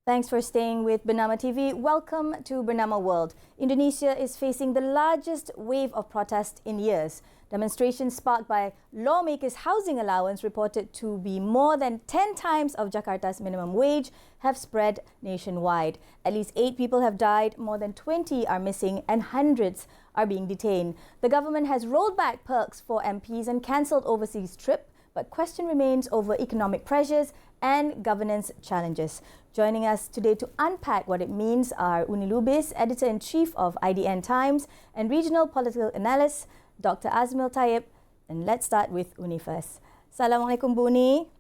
Thanks for staying with Bernama TV. Welcome to Bernama World. Indonesia is facing the largest wave of protest in years. Demonstrations sparked by lawmakers' housing allowance, reported to be more than 10 times of Jakarta's minimum wage, have spread nationwide. At least 8 people have died, more than 20 are missing, and hundreds are being detained. The government has rolled back perks for MPs and cancelled overseas trips, but question remains over economic pressures and governance challenges. Joining us today to unpack what it means are LUBIS, Editor-in-Chief of IDN Times, and Regional Political Analyst, Dr. AZMIL TAYEB. And let's start with Uni first. Assalamualaikum, Bu Uni.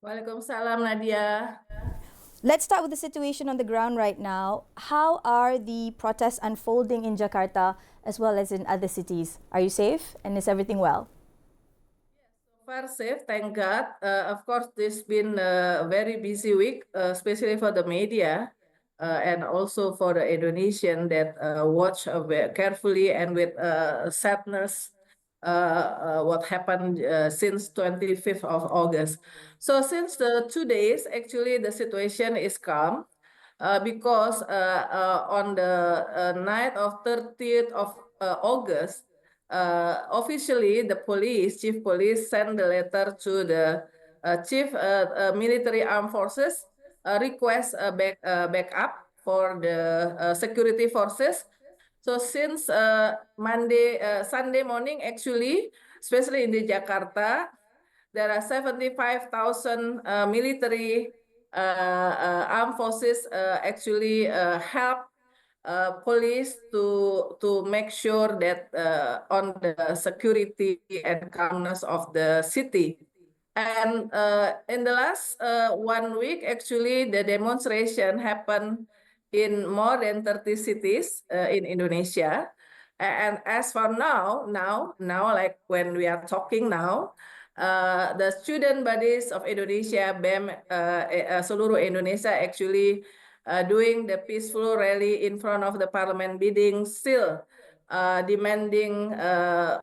Waalaikumsalam, Nadia. Let's start with the situation on the ground right now. How are the protests unfolding in Jakarta as well as in other cities? Are you safe and is everything well? Far safe, thank God. Of course, this has been a very busy week, especially for the media and also for the Indonesian that watch very carefully and with sadness what happened since 25th of August. So since the 2 days, actually the situation is calm because on the night of 30th of August, officially, the chief police, sent the letter to the chief military armed forces, request a backup for the security forces. So since Sunday morning, actually, especially in the Jakarta, there are 75,000 military armed forces actually help police to make sure that on the security and calmness of the city. And in the last 1 week, actually, the demonstration happened in more than 30 cities in Indonesia. And as for now, like when we are talking now, the student bodies of Indonesia, BEM, seluruh Indonesia, actually doing the peaceful rally in front of the parliament building, still demanding the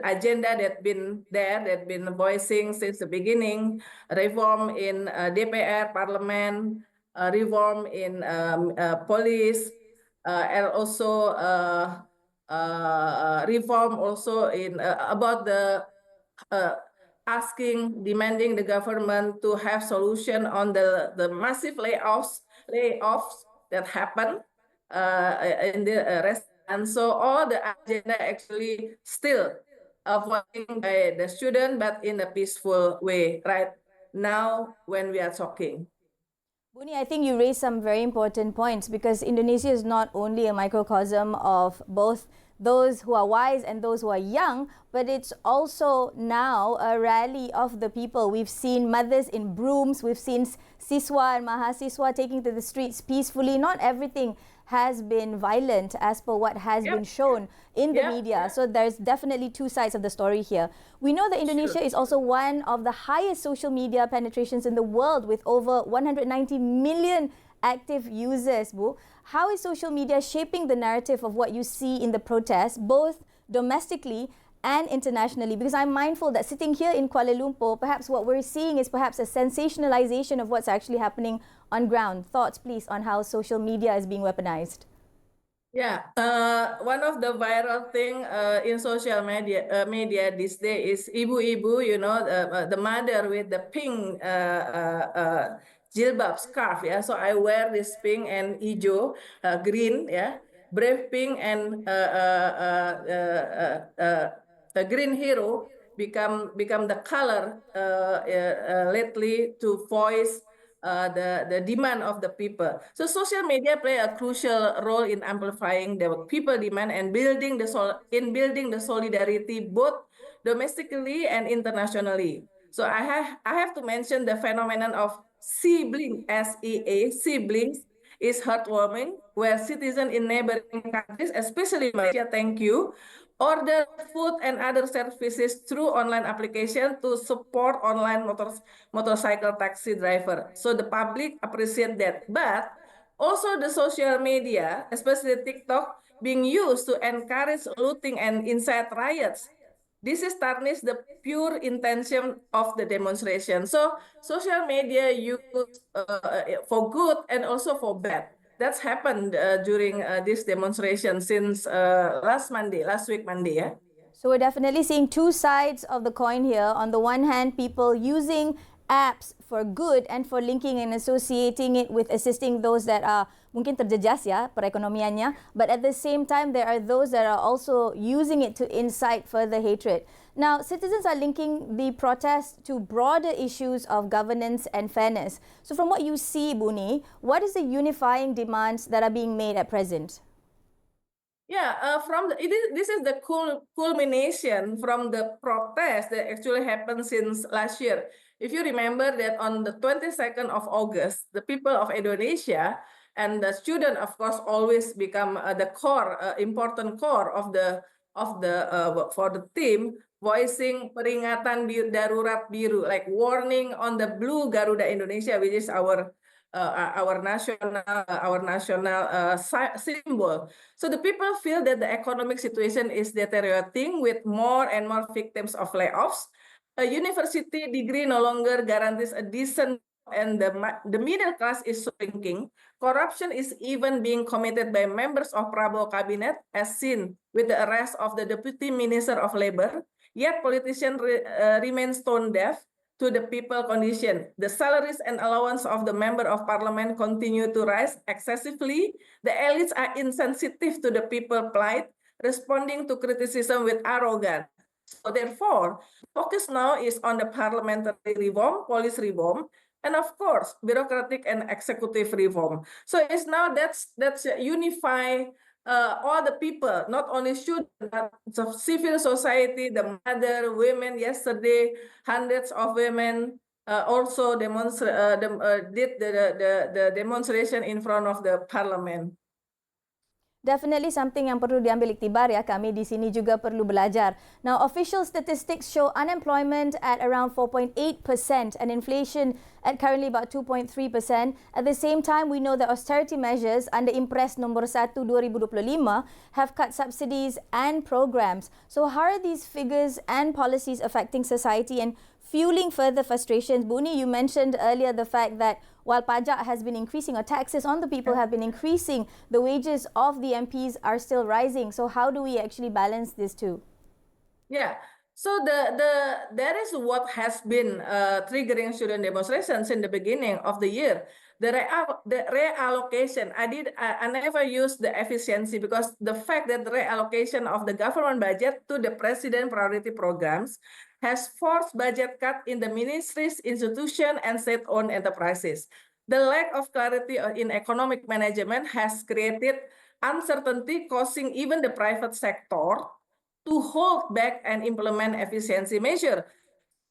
agenda that been voicing since the beginning: reform in DPR, parliament, reform in police, and also reform also in about the demanding the government to have solution on the massive layoffs that happen in the rest. And so all the agenda actually still voting by the student, but in a peaceful way right now when we are talking. Buni, I think you raised some very important points because Indonesia is not only a microcosm of both those who are wise and those who are young, but it's also now a rally of the people. We've seen mothers in brooms, we've seen siswa and mahasiswa taking to the streets peacefully. Not everything has been violent as per what has been shown in the media. So there's definitely two sides of the story here. We know that Indonesia is also one of the highest social media penetrations in the world with over 190 million active users, Bu. How is social media shaping the narrative of what you see in the protests, both domestically and internationally? Because I'm mindful that sitting here in Kuala Lumpur, perhaps what we're seeing is perhaps a sensationalization of what's actually happening on ground. Thoughts, please, on how social media is being weaponized. Yeah, one of the viral thing in social media this day is ibu-ibu, you know, the mother with the pink jilbab scarf. Yeah, so I wear this pink and hijau, green. Yeah, brave pink and the green hero become the color lately to voice the demand of the people. So social media play a crucial role in amplifying the people demand and building the solidarity both domestically and internationally. So I have to mention the phenomenon of sibling, siblings, is heartwarming, where citizens in neighboring countries, especially Malaysia, thank you, order food and other services through online application to support online motorcycle taxi driver. So the public appreciate that. But also the social media, especially TikTok, being used to encourage looting and incite riots. this is tarnish the pure intention of the demonstration. So social media used for good and also for bad. That's happened during this demonstration since last week Monday. Yeah. So we're definitely seeing two sides of the coin here. On the one hand, people using apps for good and for linking and associating it with assisting those that are mungkin terjejas ya perekonomiannya, but at the same time there are those that are also using it to incite further hatred. Now, citizens are linking the protest to broader issues of governance and fairness. So from what you see, Buni, what is the unifying demands that are being made at present? Yeah, this is the culmination from the protest that actually happened since last year. If you remember that on the 22nd of August, the people of Indonesia and the student, of course, always become the core, important core of the for the team, voicing peringatan darurat biru, like warning on the blue Garuda Indonesia, which is our national symbol. So the people feel that the economic situation is deteriorating with more and more victims of layoffs. A university degree no longer guarantees a decent, and the middle class is shrinking. Corruption is even being committed by members of Prabowo cabinet, as seen with the arrest of the Deputy Minister of Labor. Yet politicians remain stone deaf to the people condition. The salaries and allowance of the member of parliament continue to rise excessively. The elites are insensitive to the people plight, responding to criticism with arrogance. So therefore, focus now is on the parliamentary reform, police reform, and of course, bureaucratic and executive reform. So it's now that's unify all the people, not only students, but civil society, the mother, women. Yesterday, hundreds of women also did the demonstration in front of the parliament. Definitely something yang perlu diambil iktibar ya. Kami di sini juga perlu belajar. Now, official statistics show unemployment at around 4.8% and inflation at currently about 2.3%. At the same time, we know that austerity measures under Impres Nombor 1 2025 have cut subsidies and programs. So how are these figures and policies affecting society and fueling further frustrations? Buni, you mentioned earlier the fact that while pajak has been increasing or taxes on the people have been increasing, the wages of the MPs are still rising. So how do we actually balance this two? Yeah. So that is what has been triggering student demonstrations in the beginning of the year. The reallocation, I never used the efficiency, because the fact that the reallocation of the government budget to the president priority programs has forced budget cut in the ministries, institutions, and state-owned enterprises. The lack of clarity in economic management has created uncertainty, causing even the private sector to hold back and implement efficiency measure.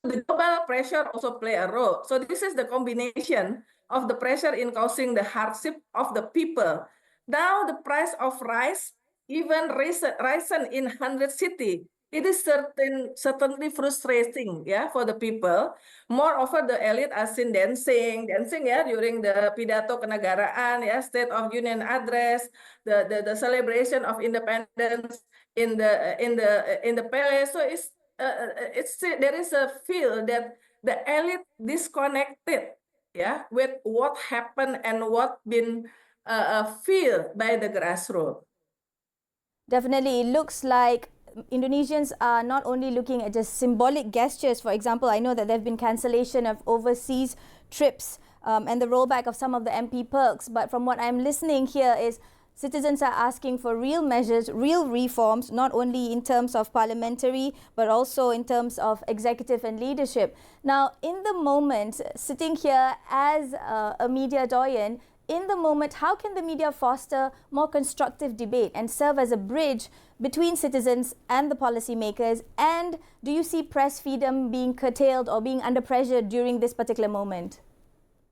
The global pressure also play a role. So this is the combination of the pressure in causing the hardship of the people. Now the price of rice even risen in 100 cities. It is certainly frustrating, yeah, for the people. Moreover, the elite are seen dancing, yeah, during the pidato kenegaraan, yeah, State of Union address, the celebration of independence in the palace. So there is a feel that the elite disconnected, yeah, with what happened and what been feel by the grassroots. Definitely, it looks like Indonesians are not only looking at just symbolic gestures. For example, I know that there have been cancellation of overseas trips and the rollback of some of the MP perks. But from what I'm listening here is citizens are asking for real measures, real reforms, not only in terms of parliamentary, but also in terms of executive and leadership. Now, in the moment, sitting here as a media doyen, in the moment, how can the media foster more constructive debate and serve as a bridge between citizens and the policymakers? And do you see press freedom being curtailed or being under pressure during this particular moment?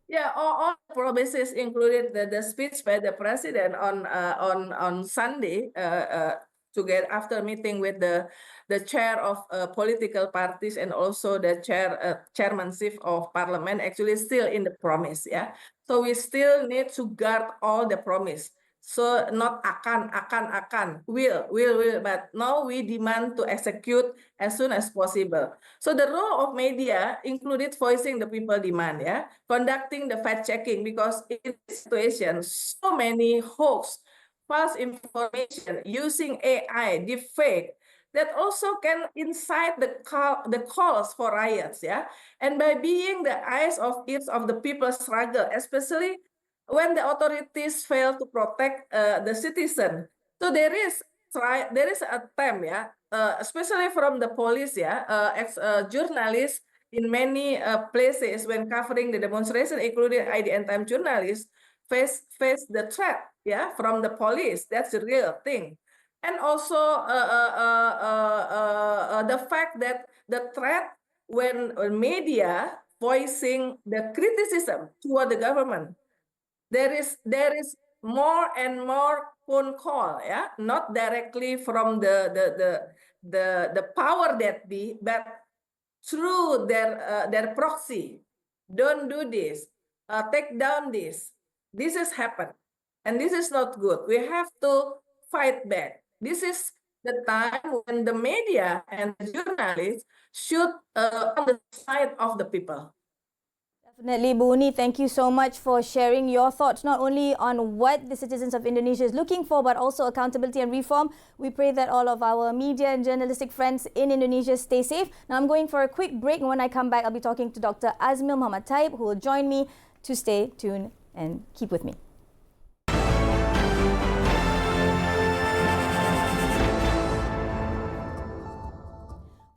Yeah, all promises included the speech by the president on Sunday, together after meeting with the chair of political parties and also the chairmanship of parliament, actually still in the promise. Yeah, so we still need to guard all the promise. So not akan, will, but now we demand to execute as soon as possible. So the role of media included voicing the people demand, yeah, conducting the fact checking, because in this situation, so many hoax, false information using AI, deepfake, that also can incite the calls for riots, yeah, and by being the eyes of ears of the people's struggle, especially when the authorities fail to protect the citizen. So there is an attempt, yeah, especially from the police, yeah, ex journalists in many places when covering the demonstration, including ID and Time journalists, face the threat, yeah, from the police. That's the real thing. And also the fact that the threat when media voicing the criticism toward the government, there is more and more phone call, yeah, not directly from the power that be, but through their proxy. Don't do this, take down this. This has happened, and this is not good. We have to fight back. This is the time when the media and the journalists should on the side of the people. Definitely, Buni, thank you so much for sharing your thoughts, not only on what the citizens of Indonesia is looking for, but also accountability and reform. We pray that all of our media and journalistic friends in Indonesia stay safe. Now, I'm going for a quick break, and when I come back, I'll be talking to Dr. AZMIL Muhammad TAYEB, who will join me to stay tuned and keep with me.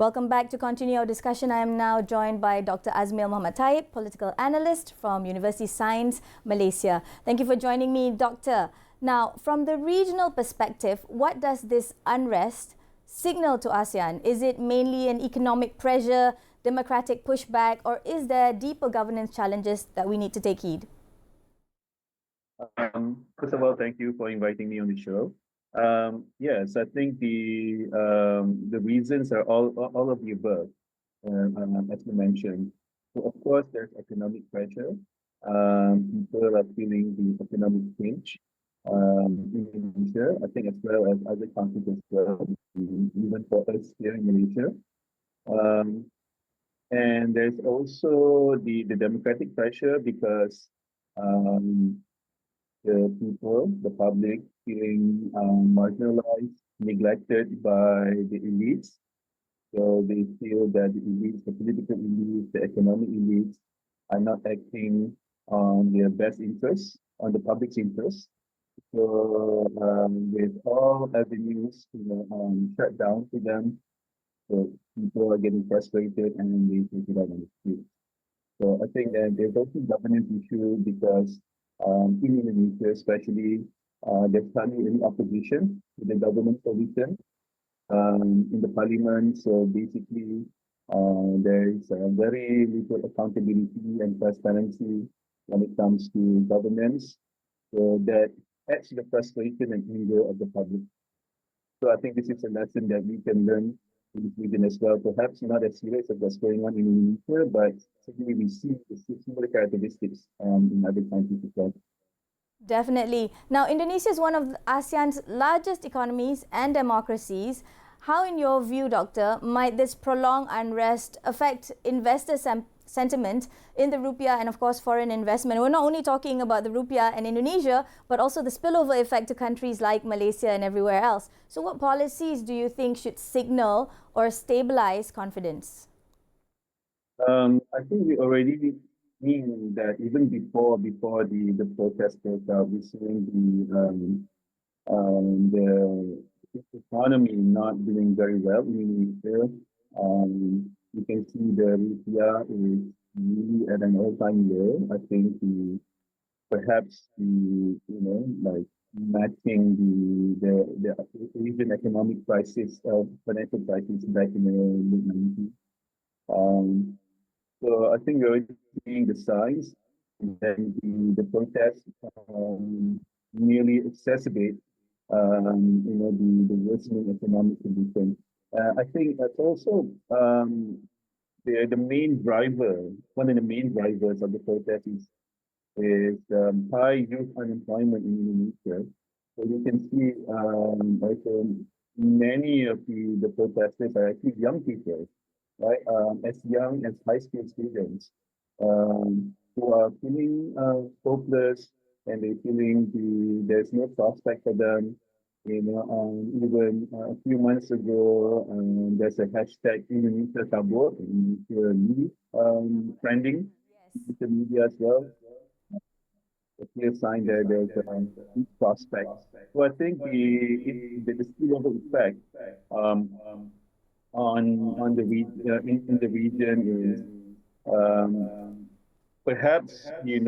Welcome back to continue our discussion. I am now joined by Dr. AZMIL Muhammad TAYEB, political analyst from Universiti Sains, Malaysia. Thank you for joining me, Doctor. Now, from the regional perspective, what does this unrest signal to ASEAN? Is it mainly an economic pressure, democratic pushback, or is there deeper governance challenges that we need to take heed? First of all, thank you for inviting me on the show. Yes, I think the reasons are all of the above, as you mentioned. So of course, there's economic pressure. People are feeling the economic pinch in Indonesia, I think, as well as other countries as well, even for us here in Malaysia. And there's also the democratic pressure because the people, the public, feeling marginalized, neglected by the elites. So they feel that the elites, the political elites, the economic elites are not acting on their best interests, on the public's interests. So with all avenues, shut down to them, so people are getting frustrated and they take it out on the street. So I think that there's also governance issue because in Indonesia, especially, there's hardly any opposition to the government solution in the parliament. So basically, there is very little accountability and transparency when it comes to governance. So that adds to the frustration and anger of the public. So I think this is a lesson that we can learn in this region as well. Perhaps not as serious as what's going on in Indonesia, but certainly we see the similar characteristics in other countries as well. Definitely. Now, Indonesia is one of ASEAN's largest economies and democracies. How, in your view, Doctor, might this prolonged unrest affect investor sentiment in the rupiah and, of course, foreign investment? We're not only talking about the rupiah and Indonesia, but also the spillover effect to countries like Malaysia and everywhere else. So what policies do you think should signal or stabilize confidence? I think we already mean that even before the protest broke out, we're seeing the economy not doing very well in Indonesia. You can see the rupiah is really at an all-time low. I think perhaps like matching the Asian economic crisis of financial crisis back in the mid-90s. So I think we're already seeing the signs, and then the protests nearly exacerbate the worsening economic condition. I think that's also the main driver. One of the main drivers of the protest is high youth unemployment in Indonesia. So you can see also many of the protesters are actually young people, right? As young as high school students who are feeling hopeless and they feeling there's no prospect for them. You know, even a few months ago, there's a hashtag Indonesia Kabur, Indonesia Leave, trending in the media as well. A clear sign that there's a good prospect. So I think the spillover effect um, on the in the region is um, perhaps it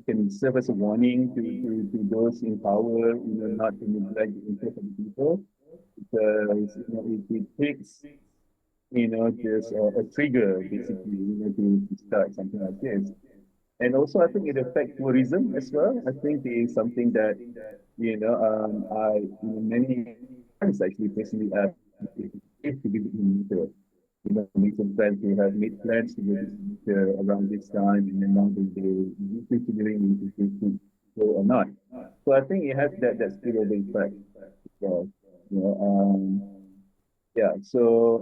can serve as a warning to those in power, not to neglect the interest of the people, because it takes just a trigger basically to start something like this. And also, I think it affects tourism as well. I think it is something that, many friends actually personally asked if to visit Indonesia. Recent friends who have made plans to visit Indonesia around this time, and then now they considering if they should go or not. So I think it has that spillover effect as well. You know, yeah. So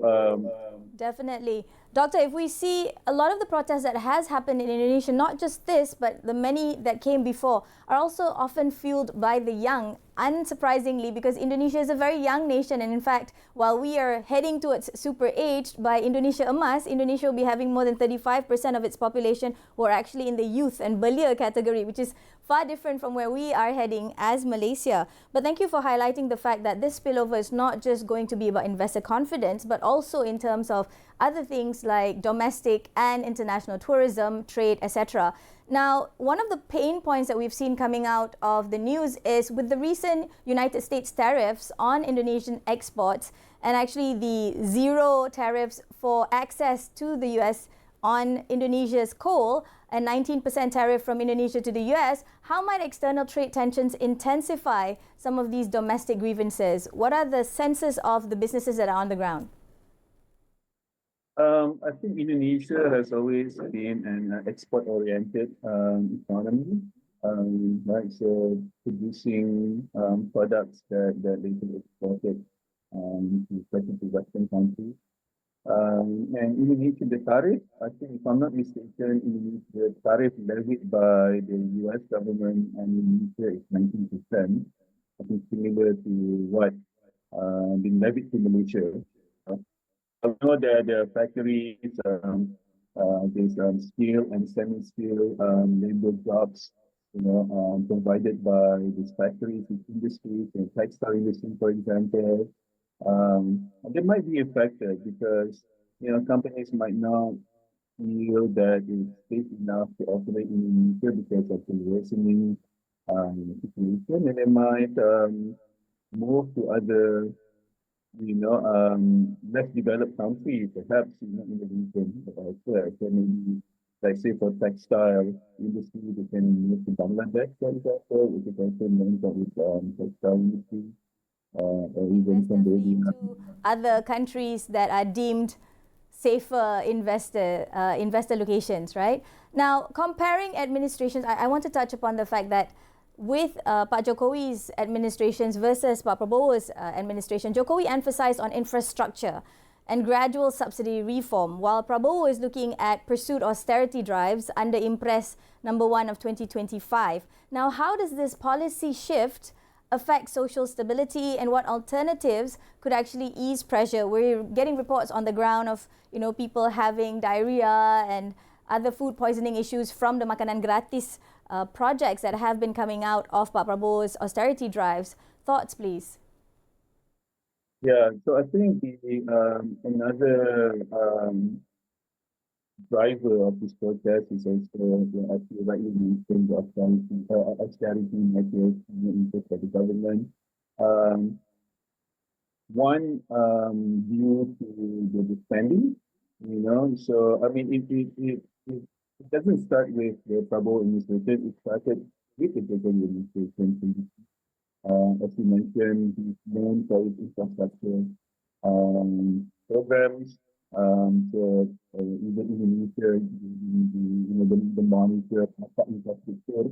Definitely. Doctor, if we see a lot of the protests that has happened in Indonesia, not just this, but the many that came before, are also often fueled by the young, unsurprisingly, because Indonesia is a very young nation. And in fact, while we are heading towards super aged by Indonesia Emas, Indonesia will be having more than 35% of its population who are actually in the youth and belia category, which is far different from where we are heading as Malaysia. But thank you for highlighting the fact that this spillover is not just going to be about investor confidence, but also in terms of other things like domestic and international tourism, trade, etc. Now, one of the pain points that we've seen coming out of the news is with the recent United States tariffs on Indonesian exports and actually the zero tariffs for access to the US on Indonesia's coal, a 19% tariff from Indonesia to the US, how might external trade tensions intensify some of these domestic grievances? What are the senses of the businesses that are on the ground? I think Indonesia has always been an export-oriented economy, right? So producing products that they can export it especially to Western countries. And Indonesia, the tariff, I think if I'm not mistaken, the tariff levied by the US government and Indonesia is 19%. I think similar to what been levied to Malaysia. I know that there are factories, there's skilled and semi-skilled labor jobs, provided by these factories, these industries, and textile industry, for example. They might be affected because, companies might not feel that it's safe enough to operate in Indonesia because of the worsening situation, and they might move to other less developed countries, perhaps in the region elsewhere. So maybe, like say for textile industry, they can move to Bangladesh, for example, which is also known for its textile industry, or even Cambodia. To other countries that are deemed safer investor locations, right? Now, comparing administrations, I want to touch upon the fact that with Pak Jokowi's administrations versus Pak Prabowo's administration, Jokowi emphasized on infrastructure and gradual subsidy reform, while Prabowo is looking at pursued austerity drives under Impres #1 of 2025. Now, how does this policy shift affect social stability, and what alternatives could actually ease pressure? We're getting reports on the ground of people having diarrhea and other food poisoning issues from the makanan gratis projects that have been coming out of Pak Prabowo's austerity drives. Thoughts, please? Yeah, so I think another driver of this protest is also, as you rightly mentioned, austerity measures imposed by the government. One due to the spending, So I mean, it doesn't start with the Prabowo administration. It started with the Jokowi administration. As you mentioned, he's known for his infrastructure programs. So even Indonesia, the monitor infrastructure,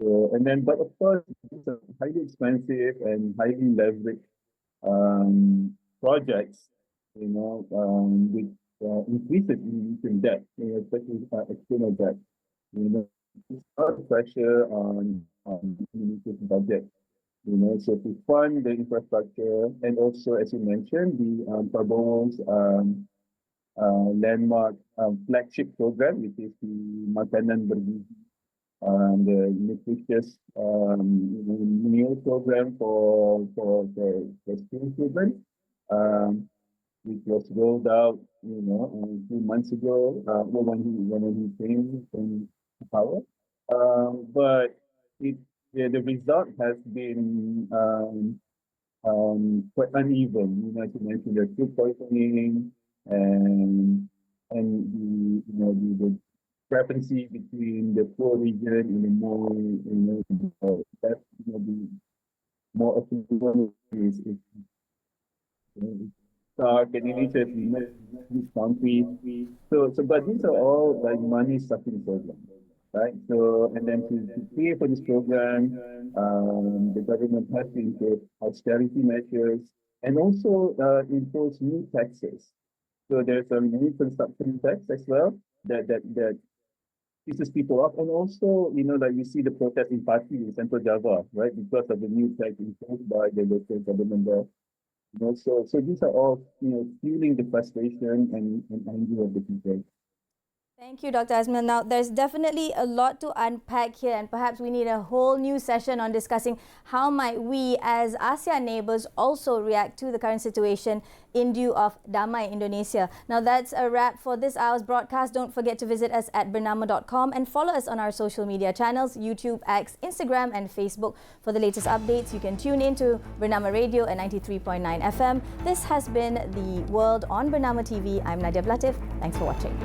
So, and then, but of course, it's a highly expensive and highly leveraged projects, which increases in debt, especially external debt. It's a lot of pressure on Indonesia's budget. So to fund the infrastructure and also, as you mentioned, the Prabowo's landmark flagship program, which is the Makanan Bergizi, the nutritious meal program for school children, which was rolled out, a few months ago, when he came in power. But the result has been quite uneven. As you mentioned, there's food poisoning and the discrepancy between the poor region and the more the more affluent is stark and Indonesia is countries. So but these are all like money sucking programs, right? So and then to pay for this program, the government has to impose austerity measures and also impose new taxes. So there's a new consumption tax as well that pisses people off, and also like we see the protest in Pati in Central Java, right, because of the new tax imposed by the local government there. So these are all fueling the frustration and anger of the people. Thank you, Dr. AZMIL. Now, there's definitely a lot to unpack here, and perhaps we need a whole new session on discussing how might we as ASEAN neighbours also react to the current situation in view of Damai Indonesia. Now, that's a wrap for this hour's broadcast. Don't forget to visit us at BERNAMA.com and follow us on our social media channels, YouTube, X, Instagram and Facebook. For the latest updates, you can tune in to BERNAMA Radio at 93.9 FM. This has been The World on BERNAMA TV. I'm NADIAH. Thanks for watching.